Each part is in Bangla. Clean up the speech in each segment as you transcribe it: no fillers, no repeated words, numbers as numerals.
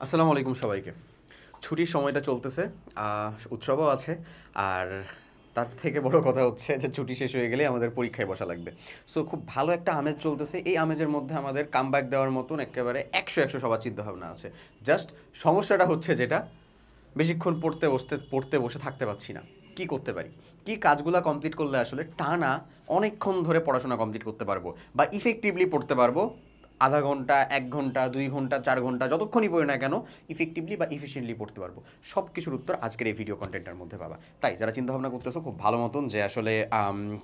আসসালামু আলাইকুম সবাইকে। ছুটির সময়টা চলতেছে, উৎসবও আছে। আর তার থেকে বড় কথা হচ্ছে যে ছুটি শেষ হয়ে গেলে আমাদের পরীক্ষায় বসা লাগবে। সো খুব ভালো একটা আমেজ চলতেছে। এই আমেজের মধ্যে আমাদের কামব্যাক দেওয়ার মতন এক্কেবারে ১০০ সবার চিন্তাভাবনা আছে। জাস্ট সমস্যাটা হচ্ছে যেটা, বেশিক্ষণ পড়তে বসে থাকতে পারছি না। কি করতে পারি? কি কাজগুলা কমপ্লিট করলে আসলে টানা অনেকক্ষণ ধরে পড়াশোনা কমপ্লিট করতে পারবো বা ইফেক্টিভলি পড়তে পারবো? আধা ঘন্টা, ১ ঘন্টা, ২ ঘন্টা, ৪ ঘন্টা যতক্ষণই পড়ি না কেন ইফেক্টিভলি বা এফিশিয়েন্টলি পড়তে পারবো। সব কিছুর উত্তর আজকের এই ভিডিও কনটেন্টের মধ্যে পাবা। তাই যারা চিন্তাভাবনা করতেছো খুব ভালো মতন যে আসলে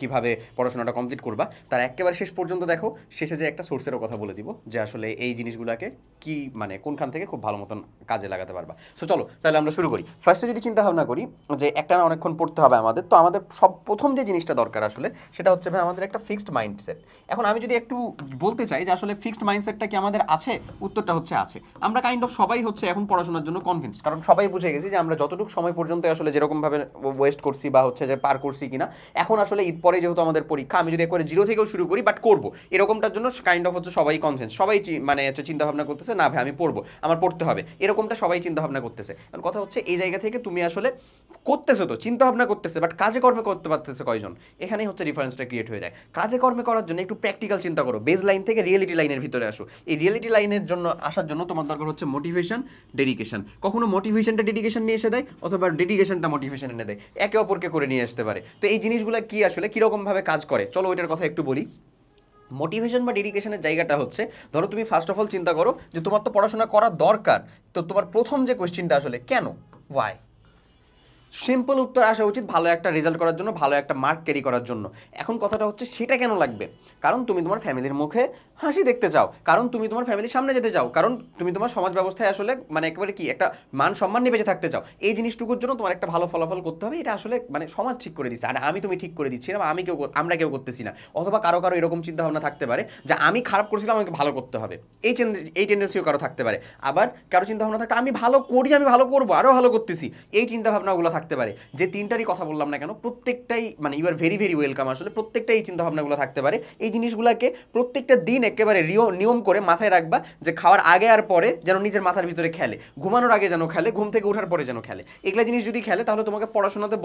কিভাবে পড়াশোনাটা কমপ্লিট করবা, তার একেবারে শেষ পর্যন্ত দেখো। শেষে যে একটা সোর্সেরও কথা বলে দিব যে আসলে এই জিনিসগুলোকে কি মানে কোনখান থেকে খুব ভালো মতন কাজে লাগাতে পারবা। সো চলো তাহলে আমরা শুরু করি। ফার্স্টে যদি চিন্তা ভাবনা করি যে একটা না অনেকক্ষণ পড়তে হবে আমাদের, তো আমাদের সব প্রথম যে জিনিসটা দরকার আসলে সেটা হচ্ছে ভাই আমাদের একটা ফিক্সড মাইন্ডসেট। এখন আমি যদি একটু বলতে চাই যে আসলে ফিক্সড মাইন্ডসেটটা কি আমাদের আছে, উত্তরটা হচ্ছে আছে। আমরা কাইন্ড অফ সবাই হচ্ছে এখন পড়াশোনার জন্য কনভিন্সড, কারণ সবাই বুঝে গেছি যে আমরা যতটুকু সময় পর্যন্ত আসলে যেরকমভাবে ওয়েস্ট করছি বা হচ্ছে যে পার করছি কিনা, এখন আসলে ঈদ পরে যেহেতু আমাদের পরীক্ষা, আমি যদি একবারে জিরো থেকেও শুরু করি বাট করবো এরকমটার জন্য কাইন্ড অফ হচ্ছে সবাই কনভিন্স, সবাই মানে হচ্ছে চিন্তা ভাবনা করতেছে না ভাই আমি পড়বো, আমার পড়তে হবে, এরকমটা সবাই চিন্তা ভাবনা করতেছে। কারণ কথা হচ্ছে এই জায়গা থেকে তুমি আসলে করতেছো তো চিন্তা ভাবনা করতেছে, বাট কাজে কর্মে করতে পারতেছে কয়জন? এখানেই হচ্ছে ডিফারেন্সটা ক্রিয়েট হয়ে যায়। কাজে কর্মে করার জন্য একটু প্র্যাকটিক্যাল চিন্তা করো, বেস লাইন থেকে রিয়েলিটি লাইনের ভিতরে আসো। এই রিয়েলিটি লাইনের জন্য আসার জন্য তোমার দরকার হচ্ছে মোটিভেশন, ডেডিকেশন। কখনো মোটিভেশনটা ডেডিকেশন নিয়ে এসে দেয়, অথবা ডেডিকেশনটা মোটিভেশন এনে দেয়, একে অপরকে করে নিয়ে আসতে পারে। তো এই জিনিসগুলো কি আসলে কীরকমভাবে কাজ করে, চলো ওইটার কথা একটু বলি। মোটিভেশন বা ডেডিকেশনের জায়গাটা হচ্ছে, ধরো তুমি ফার্স্ট অফ অল চিন্তা করো যে তোমার তো পড়াশোনা করা দরকার, তো তোমার প্রথম যে কোয়েশ্চেনটা আসলে কেন, ওয়াই। সিম্পল উত্তর আসা উচিত ভালো একটা রেজাল্ট করার জন্য, ভালো একটা মার্ক ক্যারি করার জন্য। এখন কথাটা হচ্ছে সেটা কেন লাগবে? কারণ তুমি তোমার ফ্যামিলির মুখে হাসি দেখতে চাও, কারণ তুমি তোমার ফ্যামিলির সামনে যেতে চাও, কারণ তুমি তোমার সমাজ ব্যবস্থায় আসলে মানে একেবারে কি একটা মান সম্মান নিয়ে বেঁচে থাকতে চাও। এই জিনিসটুকুর জন্য তোমার একটা ভালো ফলাফল করতে হবে, এটা আসলে মানে সমাজ ঠিক করে দিচ্ছে। আর আমি তুমি ঠিক করে দিচ্ছি না, বা আমরা কেউ করতেছি না। অথবা কারো কারো এরকম চিন্তা ভাবনা থাকতে পারে যে আমি খারাপ করছিলাম, আমাকে ভালো করতে হবে, এই টেন্ডেন্সিও কারো থাকতে পারে। আবার কারো চিন্তা ভাবনা থাকে আমি ভালো করি, আমি ভালো করবো, আরও ভালো করতেছি, এই চিন্তা ভাবনাগুলো থাকতে পারে। যে তিনটারই কথা বললাম না কেন, প্রত্যেকটাই মানে you are very very welcome. আসলে প্রত্যেকটা এই চিন্তাভাবনাগুলো থাকতে পারে। এই জিনিসগুলোকে প্রত্যেকটা দিন একেবারে নিয়ম করে মাথায় রাখবা, যে খাওয়ার আগে আর পরে যেন নিজের মাথার ভিতরে খেলে, ঘুমানোর আগে যেন খেলে, ঘুম থেকে ওঠার পরে যেন খেলে। এগুলো জিনিস যদি খেলে তাহলে তোমাকে পড়াশোনাতে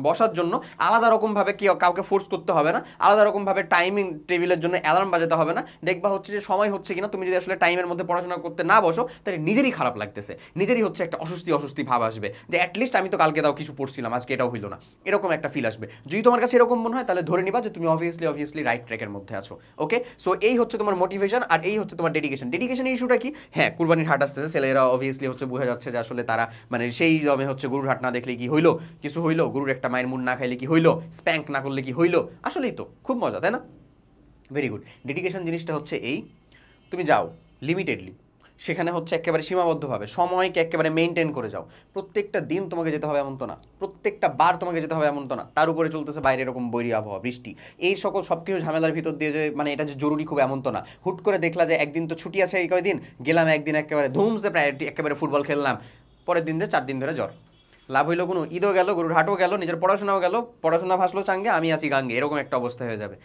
বসার জন্য আলাদা রকমভাবে কাউকে ফোর্স করতে হবে না, আলাদা রকমভাবে টাইমিং টেবিলের জন্য অ্যালার্ম বাজাতে হবে না। দেখবা হচ্ছে যে সময় হচ্ছে কিনা, তুমি যদি আসলে টাইমের মধ্যে পড়াশোনা করতে না বসো তাহলে নিজেরই খারাপ লাগতেছে, নিজেরই হচ্ছে একটা অস্বস্তি অস্বস্তি ভাব আসবে যে অ্যাটলিস্ট আমি তো কালকে তাও কিছু পড়ছিলাম, আজকে এটাও হইলো না, এরকম একটা ফিল আসবে। যদি তোমার কাছে এরকম মনে হয় তাহলে ধরে নিবা যে তুমি অবভিয়াসলি রাইট ট্র্যাকের মধ্যে আছো। ওকে, সো এই হচ্ছে তোমার মোটিভেশন, আর এই হচ্ছে তোমার ডেডিকেশন। ডেডিকেশনের ইস্যুটা কি? হ্যাঁ, কুরবানির হাট আসতেছে, ছেলেরা অবভিয়াসলি হচ্ছে বোঝা যাচ্ছে যে আসলে তারা মানে সেই দমে হচ্ছে গরুর হাট না দেখলে কি হইলো, কিছু হইলো, গরুর একটা মায়ের মুন না খাইলে কি হইলো, স্প্যাঙ্ক না করলে কি হইলো, আসলেই তো খুব মজা, তাই না? Very good. ডেডিকেশন জিনিসটা হচ্ছে এই, তুমি যাও লিমিটেডলি, সেখানে হচ্ছে একেবারে সীমাবদ্ধভাবে সময়কে একেবারে মেনটেন করে যাও। প্রত্যেকটা দিন তোমাকে যেতে হবে এমন তো না, প্রত্যেকটা বার তোমাকে যেতে হবে এমন তো না, তার উপরে চলতেছে বাইরে এরকম বৈরী আবহাওয়া, বৃষ্টি, এই সকল সব কিছু ঝামেলার ভিতর দিয়ে যে মানে এটা যে জরুরি খুব এমন তো না। হুট করে দেখলা যে একদিন তো ছুটি আছে, এই কয়দিন গেলাম, একদিন একেবারে ধুমসে প্রায়োরিটি একেবারে ফুটবল খেললাম, পরের দিন যে 4 দিন ধরে জ্বর, লাভ হইলো কোনো? ঈদও গেল, গরুর হাটও গেল, নিজের পড়াশোনাও গেল, পড়াশোনা ভাসলো চাঙ্গে, আমি আছি গাঙ্গে, এরকম একটা অবস্থা হয়ে যাবে।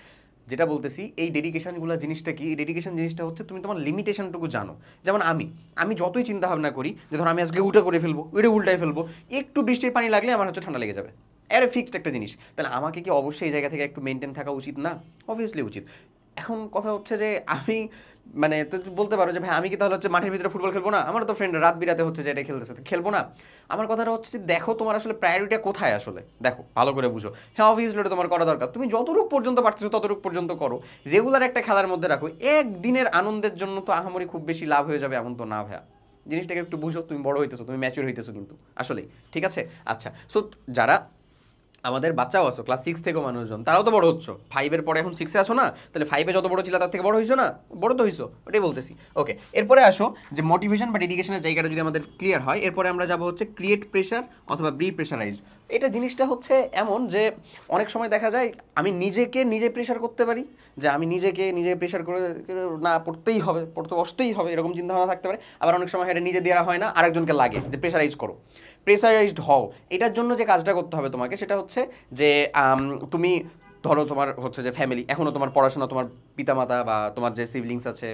যেটা বলতেছি এই ডেডিকেশনগুলো জিনিসটা কি, এই ডেডিকেশন জিনিসটা হচ্ছে তুমি তোমার লিমিটেশনটুকু জানো। যেমন আমি যতই চিন্তা ভাবনা করি যে ধর আমি আজকে উল্টা করে ফেলবো, ওইটা উল্টাই ফেলবো, একটু বৃষ্টির পানি লাগলে আমার হচ্ছে ঠান্ডা লেগে যাবে, আরে ফিক্সড একটা জিনিস, তাহলে আমাকে কি অবশ্যই এই জায়গা থেকে একটু মেনটেন থাকা উচিত না? অবভিয়াসলি উচিত। এখন কথা হচ্ছে যে আমি মানে তো বলতে পারো যে ভাই আমি কি তাহলে হচ্ছে মাঠের ভিতরে ফুটবল খেলবো না, আমার তো ফ্রেন্ড রাত বিরাতে হচ্ছে যে এটা খেলতেছে, খেলবো না? আমার কথাটা হচ্ছে যে দেখো তোমার আসলে প্রায়োরিটিটা কোথায়, আসলে দেখো ভালো করে বুঝো। হ্যাঁ অবভিয়াসলি ওটা তোমার করা দরকার, তুমি যতটুকু পর্যন্ত পারতেছো ততটুকু পর্যন্ত করো, রেগুলার একটা খেলার মধ্যে রাখো। একদিনের আনন্দের জন্য তো আহামরি খুব বেশি লাভ হয়ে যাবে এমন তো না ভাইয়া। জিনিসটাকে একটু বুঝো, তুমি বড় হইতেছো, তুমি ম্যাচিউর হইতেছো কিন্তু আসলেই, ঠিক আছে? আচ্ছা, সো যারা আমাদের বাচ্চাও আছো, ক্লাস 6 থেকেও মানুষজন, তারাও তো বড় হচ্ছ, 5-এর পরে এখন 6-এ আসো না, তাহলে 5-এ যত বড় ছিল তার থেকে বড় হইছো না? বড় তো হইছো, ওটাই বলতেছি। ওকে, এরপরে আসো যে মোটিভেশন বা ডেডিকেশনের জায়গাটা যদি আমাদের ক্লিয়ার হয়, এরপরে আমরা যাবো হচ্ছে ক্রিয়েট প্রেশার অথবা বি প্রেশারাইজড। এটা জিনিসটা হচ্ছে এমন যে অনেক সময় দেখা যায় আমি নিজেকে নিজে প্রেশার করতে পারি, যে আমি নিজেকে নিজে প্রেশার করে না পড়তেই হবে, পড়তে বসতেই হবে, এরকম চিন্তাভাবনা থাকতে পারে। আবার অনেক সময় এটা নিজে দেওয়া হয় না, আরেকজনকে লাগে যে প্রেশারাইজ করো, প্রেসারাইজড হও। এটার জন্য যে কাজটা করতে হবে তোমাকে সেটা হচ্ছে যে তুমি ধরো তোমার হচ্ছে যে ফ্যামিলি, এখনও তোমার পড়াশোনা, তোমার পিতামাতা বা তোমার যে সিবলিংস আছে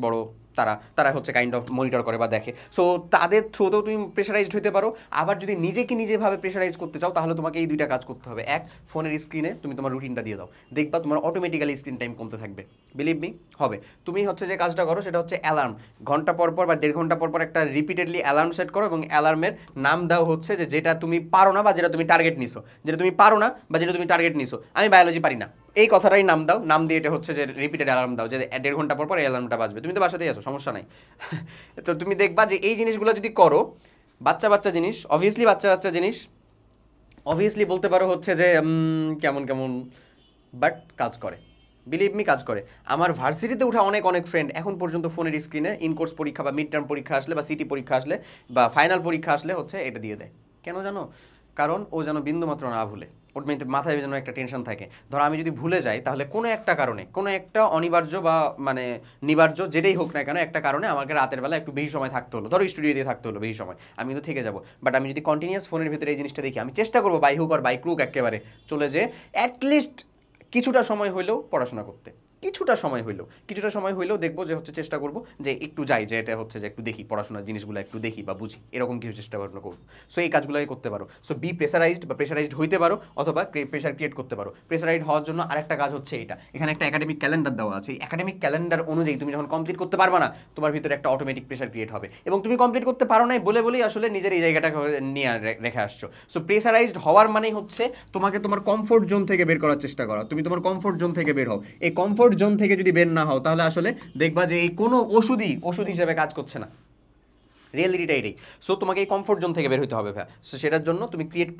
বড়, তারা তারা হচ্ছে কাইন্ড অফ মনিটর করে বা দেখে। সো তাদের থ্রুতেও তুমি প্রেশারাইজড হতে পারো। আবার যদি নিজেকে নিজেভাবে প্রেশারাইজ করতে চাও তাহলে তোমাকে এই দুইটা কাজ করতে হবে। এক, ফোনের স্ক্রিনে তুমি তোমার রুটিনটা দিয়ে দাও, দেখবা তোমার অটোমেটিক্যালি স্ক্রিন টাইম কমতে থাকবে। বিলিভ মি, হবে। তুমি হচ্ছে যে কাজটা করো সেটা হচ্ছে অ্যালার্ম, ঘন্টা পর পর বা 1.5 ঘন্টা পর পর একটা রিপিটেডলি অ্যালার্ম সেট করো এবং অ্যালার্মের নাম দাও হচ্ছে যে যেটা তুমি পারো না বা যেটা তুমি টার্গেট নিছো, যেটা তুমি পারো না বা যেটা তুমি টার্গেট নিছো। আমি বায়োলজি পারি না, এই কথাটাই নাম দাও, নাম দিয়ে এটা হচ্ছে যে রিপিটেড অ্যালার্ম দাও যে 1.5 ঘন্টা পর পর এই অ্যালার্মটা বাজবে। তুমি তো বাসাতেই আছো, সমস্যা নাই। তো তুমি দেখবা যে এই জিনিসগুলো যদি করো, বাচ্চা বাচ্চা জিনিস, অবভিয়াসলি বাচ্চা বাচ্চা জিনিস, অবভিয়াসলি বলতে পারো হচ্ছে যে কেমন কেমন, বাট কাজ করে। বিলিভ মি, কাজ করে। আমার ভার্সিটিতে উঠা অনেক অনেক ফ্রেন্ড এখন পর্যন্ত ফোনের স্ক্রিনে ইনকোর্স পরীক্ষা বা মিড টার্ম পরীক্ষা আসলে বা সিটি পরীক্ষা আসলে বা ফাইনাল পরীক্ষা আসলে হচ্ছে এটা দিয়ে দেয়। কেন জানো? কারণ ও যেন বিন্দুমাত্র না ভুলে, ওর মাথায় যেন একটা টেনশন থাকে। ধরো আমি যদি ভুলে যাই তাহলে কোনো একটা কারণে, কোনো একটা অনিবার্য বা মানে নিবার্য যেটাই হোক না কেন, একটা কারণে আমাকে রাতের বেলা একটু বেশি সময় থাকতে হলো, ধরো স্টুডিও দিয়ে থাকতে হলো বেশি সময়, আমি কিন্তু থেকে যাবো। বাট আমি যদি কন্টিনিউয়াস ফোনের ভিতরে এই জিনিসটা দেখি, আমি চেষ্টা করবো বাই হুক আর বাই ক্রুক একেবারে চলে যে অ্যাটলিস্ট কিছুটা সময় হইলেও পড়াশোনা করতে, কিছুটা সময় হইলেও দেখবো যে হচ্ছে চেষ্টা করবো যে একটু যাই, যে এটা হচ্ছে যে একটু দেখি পড়াশোনার জিনিসগুলো একটু দেখি বা বুঝি, এরকম কিছু চেষ্টা ভাবনা করবো। সো এই কাজগুলোই করতে পারো। সো বি প্রেসারাইজড বা প্রেসারাইজড হইতে পারো অথবা প্রেসার ক্রিয়েট করতে পারো। প্রেসারাইজড হওয়ার জন্য আরেকটা কাজ হচ্ছে এটা, এখানে একটা একাডেমিক ক্যালেন্ডার দেওয়া আছে। এই একাডেমিক ক্যালেন্ডার অনুযায়ী তুমি যখন কমপ্লিট করতে পারবা না, তোমার ভিতরে একটা অটোমেটিক প্রেসার ক্রিয়েট হবে এবং তুমি কমপ্লিট করতে পারো নাই বলে বলেই আসলে নিজের এই জায়গাটা নিয়ে রেখে আসছো। সো প্রেসারাইজড হওয়ার মানেই হচ্ছে তোমাকে তোমার কমফোর্ট জোন থেকে বের করার চেষ্টা করা। তুমি তোমার কমফোর্ট জোন থেকে বের হও। এই কমফোর্ট জোন থেকে যদি বের না হও তাহলে আসলে দেখবা যে এই কোনো ওষুধ হিসেবে কাজ করছে না। রিয়েলিটিটা এটাই। সো তোমাকে এই কমফোর্ট জোন থেকে বের হতে হবে ভাই। সো সেটার জন্য তুমি ক্রিয়েট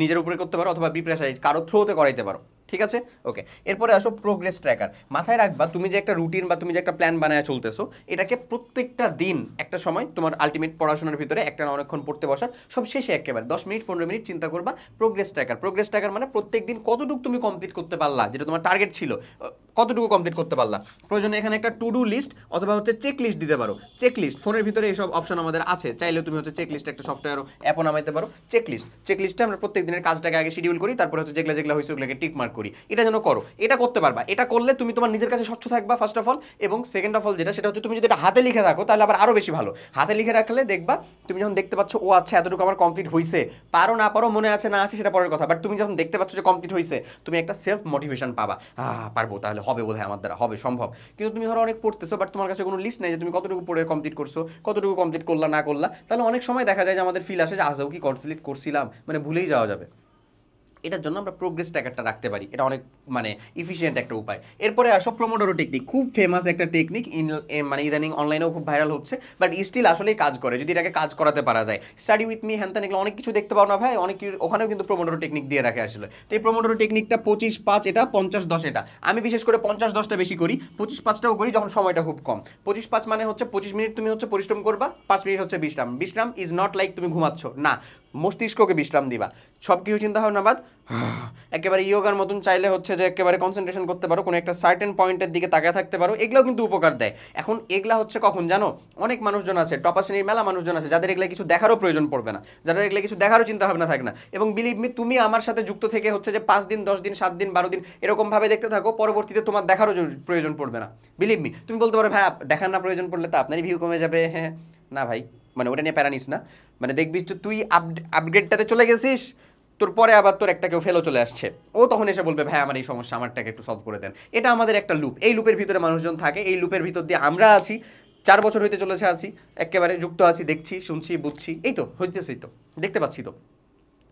নিজের উপরে করতে পারো অথবা প্রেসারাইজ কারো থ্রোতে করাইতে পারো। ঠিক আছে, ওকে। এরপরে আসো প্রোগ্রেস ট্র্যাকার। মাথায় রাখবা তুমি যে একটা রুটিন বা তুমি যে একটা প্ল্যান বানায় চলতেছো, এটাকে প্রত্যেকটা দিন একটা সময় তোমার আলটিমেট পড়াশোনার ভিতরে একটা না অনেকক্ষণ পড়তে বসার, সব শেষে একেবারে 10 মিনিট 15 মিনিট চিন্তা করবা প্রোগ্রেস ট্র্যাকার। প্রোগ্রেস ট্র্যাকার মানে প্রত্যেক দিন কতটুকু তুমি কমপ্লিট করতে পারলা, যেটা তোমার টার্গেট ছিল কতটুকু কমপ্লিট করতে পারলা। প্রয়োজনে এখানে একটা টু ডু লিস্ট অথবা হচ্ছে চেক লিস্ট দিতে পারো। চেক লিস্ট ফোনের ভিতরে এইসব অপশন আমাদের আছে, চাইলে তুমি হচ্ছে চেক লিস্ট একটা সফটওয়্যার অ্যাপও নামাইতে পারো। চেক লিস্টে আমরা প্রত্যেক দিনের কাজটাকে আগে শিডিউল করি, তারপরে হচ্ছে যেগুলো যেগুলো হয়েছে ওগুলোকে টিক মার্ক করি। এটা যেন করো, এটা করতে পারবা। এটা করলে তুমি তোমার নিজের কাছে স্বচ্ছ থাকবা ফার্স্ট অফ অল, এবং সেকেন্ড অফ অল সেটা হচ্ছে তুমি যদি এটা হাতে লিখে থাকো তাহলে আবার আরও বেশি ভালো। হাতে লিখে রাখলে দেখবা তুমি যখন দেখতে পাচ্ছ ও আচ্ছা এতটুকু আমার কমপ্লিট হয়েছে, পারো না পারো মনে আছে না আছে সেটা পরের কথা, বাট তুমি যখন দেখতে পাচ্ছ যে কমপ্লিট হয়েছে তুমি একটা সেলফ মোটিভেশন পাবা, পারবো, তাহলে হবে বোধহয় আমার দ্বারা, হবে, সম্ভব। কিন্তু তুমি ধরো অনেক পড়তেছো বাট তোমার কাছে কোনো লিস্ট নেই যে তুমি কতটুকু পড়ে কমপ্লিট করছো, কতটুকু কমপ্লিট করলা না করলা, তাহলে অনেক সময় দেখা যায় যে আমাদের ফিল আসে যে আজও কি কমপ্লিট করছিলাম, মানে ভুলেই যাওয়া যাবে। এটার জন্য আমরা প্রোগ্রেস ট্র্যাকারটা রাখতে পারি, এটা অনেক মানে ইফিশিয়েন্ট একটা উপায়। এরপরে আসো প্রোমোডোরো টেকনিক, খুব ফেমাস একটা টেকনিক, মানে ইদানিং অনলাইনেও খুব ভাইরাল হচ্ছে, বাট স্টিল আসলেই কাজ করে যদি এটাকে কাজ করাতে পারা যায়। স্টাডি উইথ মি হ্যান এগুলো অনেক কিছু দেখতে পাও না ভাই, অনেক ওখানেও কিন্তু প্রোমোডোরো টেকনিক দিয়ে রাখে আসলে। তো এই প্রোমোডোরো টেকনিকটা 25-5 এটা, 50-10 এটা, আমি বিশেষ করে 50-10টা বেশি করি, 25-5টাও করি যখন সময়টা খুব কম। 25-5 মানে হচ্ছে 25 মিনিট তুমি হচ্ছে পরিশ্রম করবা, 5 মিনিট হচ্ছে বিশ্রাম। বিশ্রাম ইজ নট লাইক তুমি ঘুমাচ্ছ না, মস্তিষ্ককে বিশ্রাম দিবা, সব কিছু চিন্তা ভাবনা বাদ একেবারে ইয়োগার মতন চাইলে হচ্ছে যে একেবারে কনসেন্ট্রেশন করতে পারো, কোনো একটা সার্টেন পয়েন্টের দিকে তাকিয়ে থাকতে পারো, এগুলোও কিন্তু উপকার দেয়। এখন এগুলা হচ্ছে কখন জানো? অনেক মানুষজন আছে, টপা শ্রেণীর মেলা মানুষজন আছে যাদের এগুলো কিছু দেখারও প্রয়োজন পড়বে না, যাদের এগুলো কিছু দেখারও চিন্তা ভাবনা থাকে না। এবং বিলিভ মি, তুমি আমার সাথে যুক্ত থেকে হচ্ছে যে 5 দিন 10 দিন 7 দিন 12 দিন এরকমভাবে দেখতে থাকো, পরবর্তীতে তোমার দেখারও প্রয়োজন পড়বে না। বিলিভ মি, তুমি বলতে পারো ভাই দেখার না প্রয়োজন পড়লে তো আপনারই ভিউ কমে যাবে। হ্যাঁ না ভাই, মানে ওটা নিয়ে প্যারা নিস না, মানে দেখবি তুই আপগ্রেডটাতে চলে গেছিস, তোর পরে আবার তোর একটা কেউ ফেলো চলে আসছে, ও তখন এসে বলবে ভাই আমার এই সমস্যা, আমারটাকে একটু সলভ করে দেন। এটা আমাদের একটা লুপ, এই লুপের ভিতরে মানুষজন থাকে, এই লুপের ভিতর দিয়ে আমরা আছি, 4 বছর হইতে চলেছে আছি, একেবারে যুক্ত আছি, দেখছি শুনছি বুঝছি, এই তো হইতেছেই তো, দেখতে পাচ্ছি তো,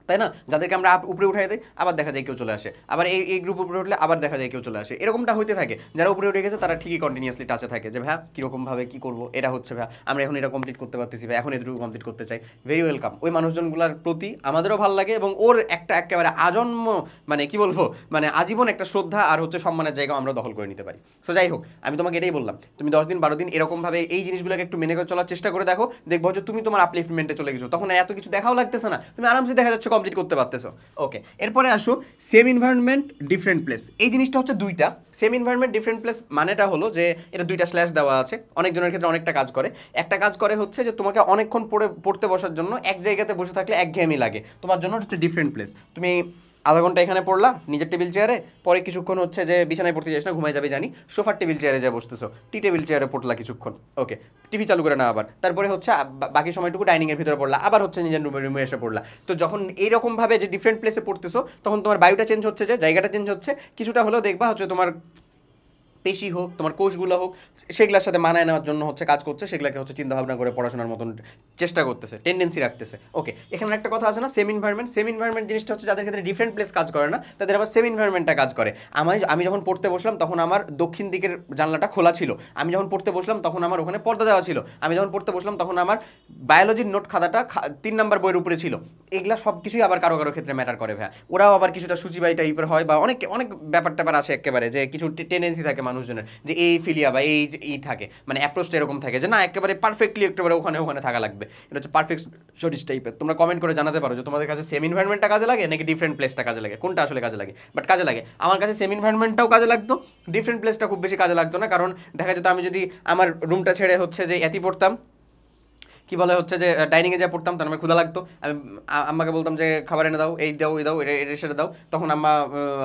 তাই না? যাদেরকে আমরা উপরে উঠাই দিই আবার দেখা যায় কেউ চলে আসে, আবার এই গ্রুপ উপরে উঠলে আবার দেখা যায় কেউ চলে আসে, এরকমটা হইতে থাকে। যারা উপরে উঠে গেছে তারা ঠিকই কন্টিনিউয়াসলি টাচে থাকে যে ভাই কীরকমভাবে কী করবো, এটা হচ্ছে ভাই আমরা এখন এটা কমপ্লিট করতে পারতেছি, ভাই এখন এটুকু কমপ্লিট করতে চাই, ভেরি ওয়েলকাম। ওই মানুষজনগুলোর প্রতি আমাদেরও ভালো লাগে এবং ওর একটা একেবারে আজন্ম মানে কি বলবো, মানে আজীবন একটা শ্রদ্ধা আর হচ্ছে সম্মানের জায়গা আমরা দখল করে নিতে পারি। সো যাই হোক, আমি তোমাকে এটাই বললাম, তুমি 10 দিন 12 দিন এরকমভাবে এই জিনিসগুলোকে একটু মেনে করে চলার চেষ্টা করে দেখো, দেখবো যে তুমি তোমার আপলিফমেন্টে চলে গেছো, তখন এত কিছু দেখাও লাগতেছে না, তুমি আরামসে দেখা যাচ্ছে কমপ্লিট করতে পারতেছো। ওকে, এরপরে আসো সেম এনভায়রনমেন্ট ডিফারেন্ট প্লেস। এই জিনিসটা হচ্ছে দুইটা, সেম এনভায়রনমেন্ট ডিফারেন্ট প্লেস মানেটা হলো যে এটা দুইটা স্ল্যাশ দেওয়া আছে, অনেকজনের ক্ষেত্রে অনেকটা কাজ করে। একটা কাজ করে হচ্ছে যে তোমাকে অনেকক্ষণ পড়তে বসার জন্য এক জায়গাতে বসে থাকলে একঘেয়েমি লাগে, তোমার জন্য হচ্ছে ডিফারেন্ট প্লেস। তুমি আধা ঘন্টা এখানে পড়লা নিজের টেবিল চেয়ারে, পরে কিছুক্ষণ হচ্ছে যে বিছানায় পড়তে যাস না, ঘুমাই যাবে জানি, সোফার টেবিল চেয়ারে যা বসতেছো, টি টেবিল চেয়ারে পড়লা কিছুক্ষণ, ওকে, টিভি চালু করে না আবার, তারপরে হচ্ছে বাকি সময়টুকু ডাইনিংয়ের ভিতরে পড়লা, আবার হচ্ছে নিজের রুমে এসে পড়লা। তো যখন এইরকমভাবে যে ডিফারেন্ট প্লেসে পড়তেছো তখন তোমার বায়ুটা চেঞ্জ হচ্ছে, যে জায়গাটা চেঞ্জ হচ্ছে, কিছুটা হলেও দেখবা হচ্ছে তোমার পেশি হোক, তোমার কোষগুলো হোক, সেগুলোর সাথে মানায় নেওয়ার জন্য হচ্ছে কাজ করছে, সেগুলোকে হচ্ছে চিন্তা ভাবনা করে পড়াশোনার মতন চেষ্টা করতেছে, টেন্ডেন্সি রাখতেছে। ওকে, এখানে একটা কথা আছে না, সেম ইনভায়রনমেন্ট। সেম ইনভায়রনমেন্ট জিনিসটা হচ্ছে যাদের ক্ষেত্রে ডিফারেন্ট প্লেস কাজ করে না, তাদের আবার সেম ইনভায়রনমেন্টটা কাজ করে। আমি যখন পড়তে বসলাম তখন আমার দক্ষিণ দিকের জানলাটা খোলা ছিল, আমি যখন পড়তে বসলাম তখন আমার ওখানে পর্দা দেওয়া ছিল, আমি যখন পড়তে বসলাম তখন আমার বায়োলজির নোট খাতাটা 3 নম্বর বইয়ের উপরে ছিল। এগুলা সব কিছুই আবার কারো কারো ক্ষেত্রে ম্যাটার করে ভাইয়া। ওরাও আবার কিছুটা সূচিবাই টাইপের হয়, বা অনেক অনেক ব্যাপার ট্যাপার আসে একেবারে, যে কিছু টেন্ডেন্সি থাকে মানুষজনের, যে এই ফিলিয়া বা এই থাকে, মানে অ্যাপ্রোচটা এরকম থাকে যে না একেবারে পারফেক্টলি একেবারে ওখানে ওখানে থাকা লাগবে। এটা হচ্ছে পারফেক্ট স্টাডিজ টাইপের। তোমরা কমেন্ট করে জানাতে পারো যে তোমাদের কাছে সেম ইনভায়রনমেন্টটা কাজে লাগে নাকি ডিফারেন্ট প্লেসটা কাজে লাগে, কোনটা আসলে কাজে লাগে। বাট কাজে লাগে, আমার কাছে সেম ইনভায়রনমেন্টটাও কাজে লাগতো, ডিফারেন্ট প্লেসটা খুব বেশি কাজে লাগতো না। কারণ দেখা যেত আমি যদি আমার রুমটা ছেড়ে হচ্ছে যে এতি পড়তাম, কি বলে হচ্ছে যে ডাইনিংয়ে যা পড়তাম, তখন আমার ক্ষুধা লাগতো, আমি আম্মাকে বলতাম যে খাবার এনে দাও, এই দাও এটা সেটা দাও, তখন আম্মা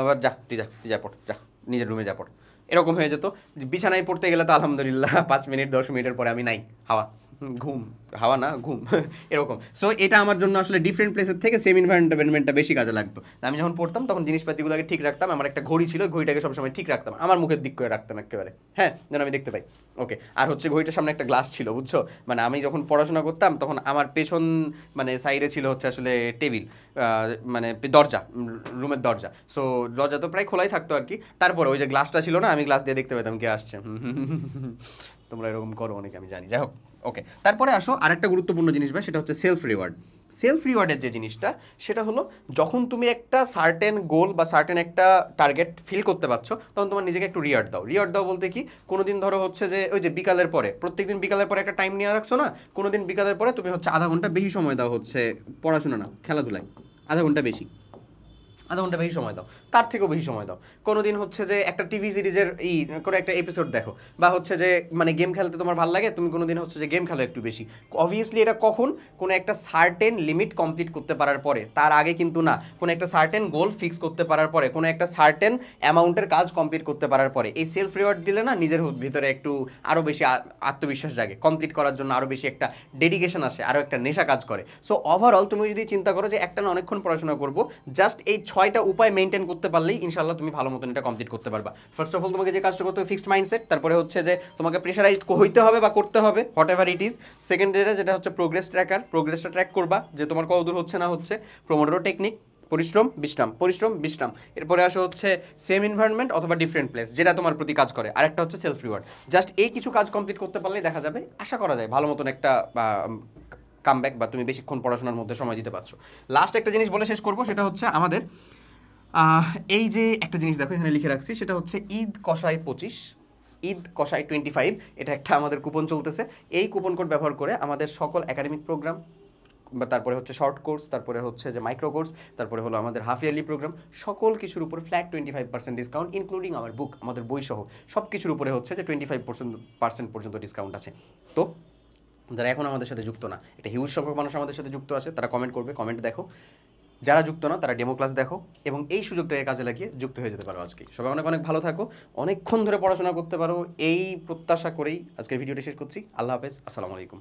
আবার যা তুই যা পড়, যা নিজের রুমে যা পড়, এরকম হয়ে যেত। বিছানায় পড়তে গেলে তো আলহামদুলিল্লাহ 5 মিনিট 10 মিনিটের পরে আমি নাই, হাওয়া, ঘুম, হাওয়া না ঘুম এরকম। সো এটা আমার জন্য আসলে ডিফারেন্ট প্লেসের থেকে সেম এনভায়রনমেন্টটা বেশি কাজে লাগতো। আমি যখন পড়তাম তখন জিনিসপাতিগুলোকে ঠিক রাখতাম, আমার একটা ঘড়ি ছিল, ঘড়িটাকে সবসময় ঠিক রাখতাম, আমার মুখের দিক করে রাখতাম একেবারে, হ্যাঁ, যেন আমি দেখতে পাই। ওকে, আর হচ্ছে ঘড়িটার সামনে একটা গ্লাস ছিল, বুঝছো, মানে আমি যখন পড়াশোনা করতাম তখন আমার পেছন মানে সাইডে ছিল হচ্ছে আসলে টেবিল, মানে দরজা, রুমের দরজা। সো দরজা তো প্রায় খোলাই থাকতো আর কি, তারপরে ওই যে গ্লাসটা ছিল না, আমি গ্লাস দিয়ে দেখতে পেতাম কে আসছে। তোমরা এরকম করো অনেকে, আমি জানি, যাই হোক। ওকে, তারপরে আসো আরেকটা গুরুত্বপূর্ণ জিনিস ভাই, সেটা হচ্ছে সেলফ রিওয়ার্ড। সেলফ রিওয়ার্ডের যে জিনিসটা, সেটা হলো যখন তুমি একটা সার্টেন গোল বা সার্টেন একটা টার্গেট ফিল করতে পারছো, তখন তোমার নিজেকে একটু রিওয়ার্ড দাও। রিওয়ার্ড দাও বলতে কি, কোনো দিন ধরো হচ্ছে যে ওই যে বিকালের পরে, প্রত্যেকদিন বিকালের পরে একটা টাইম নিয়ে রাখছো না, কোনো দিন বিকালের পরে তুমি হচ্ছে আধা ঘন্টা বেশি সময় দাও হচ্ছে পড়াশোনা না খেলাধুলায়, আধা ঘন্টা বেশি, আধা ঘন্টা বেশি সময় দাও, তার থেকেও বেশি সময় দাও। কোনো দিন হচ্ছে যে একটা টিভি সিরিজের কোনো একটা এপিসোড দেখো, বা হচ্ছে যে মানে গেম খেলতে তোমার ভালো লাগে, তুমি কোনো দিন হচ্ছে যে গেম খেলো একটু বেশি। অবভিয়াসলি এটা কখন, কোনো একটা সার্টেন লিমিট কমপ্লিট করতে পারার পরে, তার আগে কিন্তু না। কোনো একটা সার্টেন গোল ফিক্স করতে পারার পরে, কোনো একটা সার্টেন অ্যামাউন্টের কাজ কমপ্লিট করতে পারার পরে এই সেলফ রিওয়ার্ড দিলে না, নিজের ভিতরে একটু আরও বেশি আত্মবিশ্বাস জাগে, কমপ্লিট করার জন্য আরও বেশি একটা ডেডিকেশন আসে, আরও একটা নেশা কাজ করে। সো ওভারঅল তুমি যদি চিন্তা করো যে একটা না অনেকক্ষণ পড়াশোনা করবো, জাস্ট এই 6টা উপায় মেনটেন করতে পারলেই ইনশাল্লাহ তুমি ভালো মতন এটা কমপ্লিট করতে পারবা। ফার্স্ট অফ অল তোমাকে যে কাজটা করতে হবে ফিক্সড মাইন্ডসেট, তারপরে হচ্ছে যে তোমাকে প্রেশারাইজড হইতে হবে বা করতে হবে, what ever it is. Second যেটা হচ্ছে প্রোগ্রেস ট্র্যাকার, প্রোগ্রেসটা ট্র্যাক করবা যে তোমার কতদূর হচ্ছে না হচ্ছে। প্রোমোডোরো টেকনিক, পরিশ্রম বিশ্রাম, পরিশ্রম বিশ্রাম। এরপরে আসো হচ্ছে সেম এনভায়রনমেন্ট অথবা ডিফারেন্ট প্লেস, যেটা তোমার প্রতি কাজ করে। আরেকটা হচ্ছে সেলফ রিওয়ার্ড। জাস্ট এই কিছু কাজ কমপ্লিট করতে পারলেই দেখা যাবে, আশা করা যায় ভালো মতন একটা কামব্যাক, বা তুমি বেশিক্ষণ পড়াশোনার মধ্যে সময় দিতে পারছো। লাস্ট একটা জিনিস বলে শেষ করবো, সেটা হচ্ছে আমাদের এই যে একটা জিনিস দেখো এখানে লিখে রাখছি, সেটা হচ্ছে ঈদ কষাই 25, ঈদ কষাই 25, এটা একটা আমাদের কুপন চলতেছে। এই কুপন কোড ব্যবহার করে আমাদের সকল একাডেমিক প্রোগ্রাম, বা তারপরে হচ্ছে শর্ট কোর্স, তারপরে হচ্ছে যে মাইক্রো কোর্স, তারপরে হলো আমাদের হাফ ইয়ারলি প্রোগ্রাম, সকল কিছুর উপর ফ্ল্যাট 25% ডিসকাউন্ট, ইনক্লুডিং আমার বুক, আমাদের বই সহ সব কিছুর উপরে হচ্ছে যে 25% পর্যন্ত ডিসকাউন্ট আছে। তো যারা এখন আমাদের সাথে যুক্ত না, এটা হিউজ সংখ্যক মানুষ আমাদের সাথে যুক্ত আছে, তারা কমেন্ট করবে, কমেন্ট দেখো। যারা যুক্ত না তারা ডেমো ক্লাস দেখো, এবং এই সুযোগটাকে কাজে লাগিয়ে যুক্ত হয়ে যেতে পারো আজকে। সবাই অনেক অনেক ভালো থাকো, অনেকক্ষণ ধরে পড়াশোনা করতে পারো, এই প্রত্যাশা করেই আজকের ভিডিওটি শেষ করছি। আল্লাহ হাফেজ, আসসালামু আলাইকুম।